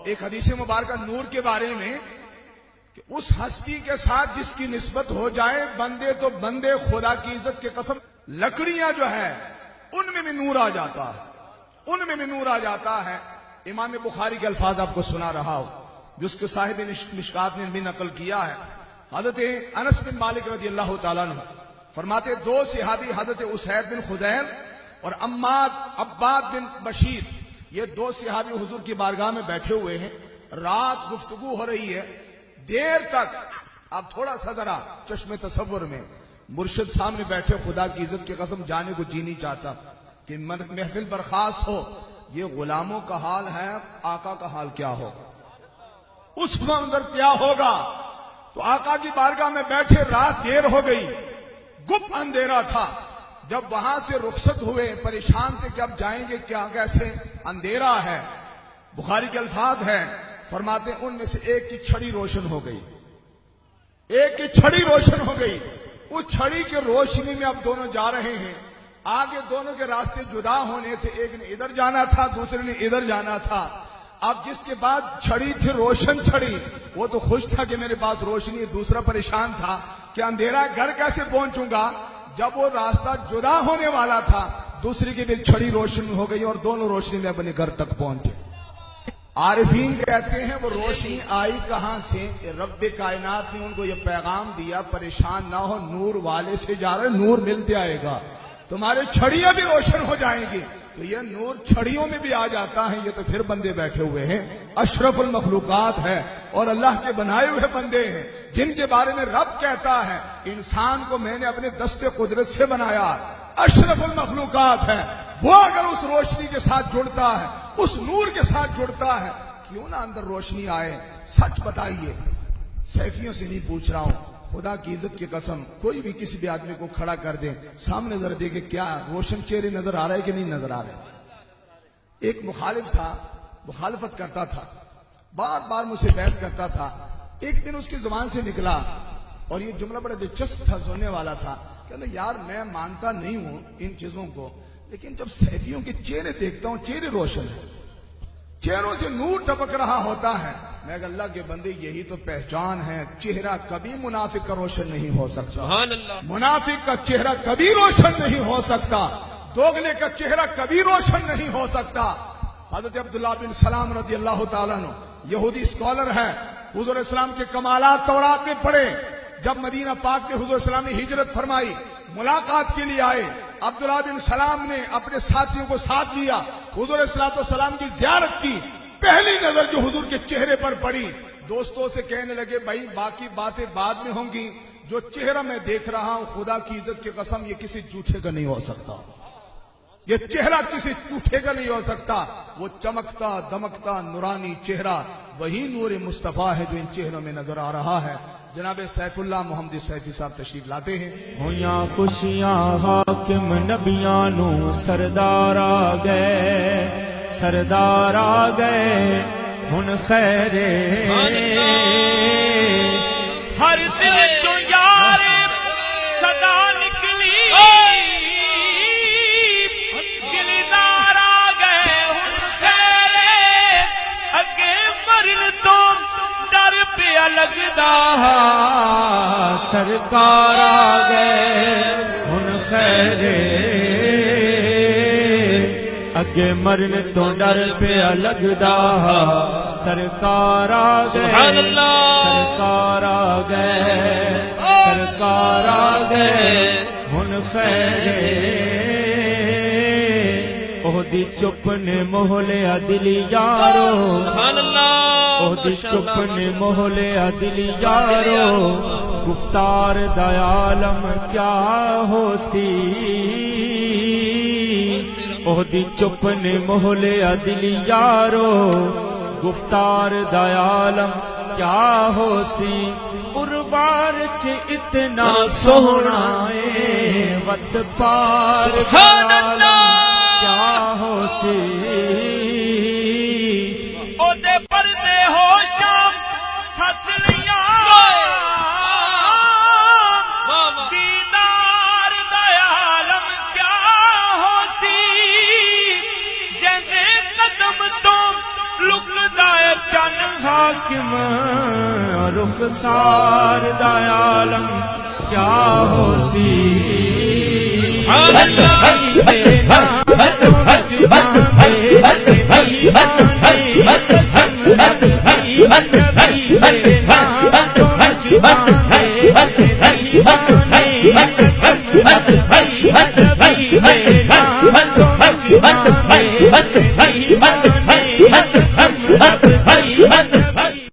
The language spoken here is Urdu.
ایک حدیث مبارکہ نور کے بارے میں کہ اس ہستی کے ساتھ جس کی نسبت ہو جائے بندے تو بندے، خدا کی عزت کی قسم لکڑیاں جو ہے ان میں بھی نور آ جاتا ہے، ان میں بھی نور آ جاتا ہے۔ امام بخاری کے الفاظ آپ کو سنا رہا ہو جس کے صاحب مشکات نے بھی نقل کیا ہے۔ حضرت انس بن مالک رضی اللہ تعالیٰ عنہ فرماتے دو صحابی حضرت اسید بن خدیر اور عباد بن بشیر، یہ دو صحابی حضور کی بارگاہ میں بیٹھے ہوئے ہیں، رات گفتگو ہو رہی ہے دیر تک۔ اب تھوڑا سا ذرا چشم تصور میں مرشد سامنے بیٹھے، خدا کی عزت کی قسم جانے کو جی نہیں چاہتا کہ محفل برخاست ہو، یہ غلاموں کا حال ہے، آقا کا حال کیا ہوگا، اس منظر کیا ہوگا۔ تو آقا کی بارگاہ میں بیٹھے، رات دیر ہو گئی، گپ اندھیرا تھا۔ جب وہاں سے رخصت ہوئے پریشان تھے کہ اب جائیں گے کیا، کیسے، اندھیرا ہے۔ بخاری کے الفاظ ہیں، فرماتے ان میں سے ایک کی چھڑی روشن ہو گئی، ایک کی چھڑی روشن ہو گئی۔ اس چھڑی کی روشنی میں اب دونوں جا رہے ہیں، آگے دونوں کے راستے جدا ہونے تھے، ایک نے ادھر جانا تھا دوسرے نے ادھر جانا تھا۔ اب جس کے بعد چھڑی تھی روشن چھڑی، وہ تو خوش تھا کہ میرے پاس روشنی ہے، دوسرا پریشان تھا کہ اندھیرا گھر کیسے پہنچوں گا۔ جب وہ راستہ جدا ہونے والا تھا دوسری کی بھی چھڑی روشن ہو گئی اور دونوں روشنی میں اپنے گھر تک پہنچے۔ عارفین کہتے ہیں وہ روشنی آئی کہاں سے، رب کائنات نے ان کو یہ پیغام دیا پریشان نہ ہو، نور والے سے جا رہے، نور ملتے آئے گا، تمہارے چھڑیاں بھی روشن ہو جائیں گی۔ تو یہ نور چھڑیوں میں بھی آ جاتا ہے۔ یہ تو پھر بندے بیٹھے ہوئے ہیں، اشرف المخلوقات ہے اور اللہ کے بنائے ہوئے بندے ہیں جن کے بارے میں رب کہتا ہے انسان کو میں نے اپنے دست قدرت سے بنایا، اشرف المخلوقات ہے۔ وہ اگر اس روشنی کے ساتھ جڑتا ہے، اس نور کے ساتھ جڑتا ہے، کیوں نہ اندر روشنی آئے۔ سچ بتائیے، سیفیوں سے نہیں پوچھ رہا ہوں، خدا کی عزت کی قسم کوئی بھی کسی بھی آدمی کو کھڑا کر دے، سامنے ذرا دیکھے کیا روشن چہرے نظر آ رہا ہے کہ نہیں نظر آ رہا ہے۔ ایک مخالف تھا، مخالفت کرتا تھا، بار بار مجھ سے بحث کرتا تھا۔ ایک دن اس کی زبان سے نکلا اور یہ جملہ بڑا دلچسپ تھا، سننے والا تھا، کہتا یار میں مانتا نہیں ہوں ان چیزوں کو، لیکن جب سیفیوں کے چہرے دیکھتا ہوں چہرے روشن ہیں، چہروں سے نور ٹپک رہا ہوتا ہے۔ میں کہ اللہ کے بندے یہی تو پہچان ہے، چہرہ کبھی منافق کا روشن نہیں ہو سکتا، سبحان اللہ، منافق کا چہرہ کبھی روشن نہیں ہو سکتا، دوگلے کا چہرہ کبھی روشن نہیں ہو سکتا۔ حضرت عبداللہ بن سلام رضی اللہ تعالیٰ عنہ یہودی اسکالر ہے، حضور اسلام کے کمالات تورات میں پڑھے۔ جب مدینہ پاک کے حضور اسلام نے ہجرت فرمائی، ملاقات کے لیے آئے، عبداللہ بن سلام نے اپنے ساتھیوں کو ساتھ لیا، حضور السلام کی زیارت کی۔ پہلی نظر جو حضور کے چہرے پر پڑی، دوستوں سے کہنے لگے بھائی باقی باتیں بعد میں ہوں گی، جو چہرہ میں دیکھ رہا ہوں خدا کی عزت کی قسم یہ کسی جھوٹے کا نہیں ہو سکتا، یہ چہرہ کسی جھوٹے کا نہیں ہو سکتا۔ وہ چمکتا دمکتا نورانی چہرہ وہی نور مصطفیٰ ہے جو ان چہروں میں نظر آ رہا ہے۔ جناب سیف اللہ محمد سیفی صاحب تشریف لاتے ہیں۔ ہویاں خوشیاں حاکم نبیاں نو سردار آ گئے، سردار آ گئے ہن خیر ہر دل چوں یار صدا نکلی، دلدار آ گئے ہن خیر اگے مرن تو ڈر پیا لگدا، سرکار آ گئے ہن خیر اگے مرن تو ڈر پیا لگدا، سرکار آ گئے، سرکار آ گئے، سرکار آ گئے ہن خیر اودی چپ نے موہ لیا دلی یارو، سبحان اللہ، اودی چپ نے موہ لیا دلی یارو، گفتار دا عالم کیا ہو سی، اودی چپ نے موہ لیا دلی یارو، گفتار دا عالم کیا ہو سی، قربان چ اتنا سونا اے وت پار دا عالم کیا ہو سی، او دے پردے ہو شام ہسلیاں، دیدار دا عالم کیا ہو سی، جندے قدم تو لکدا چن حاکم رخسار دا عالم کیا ہو سی بھائی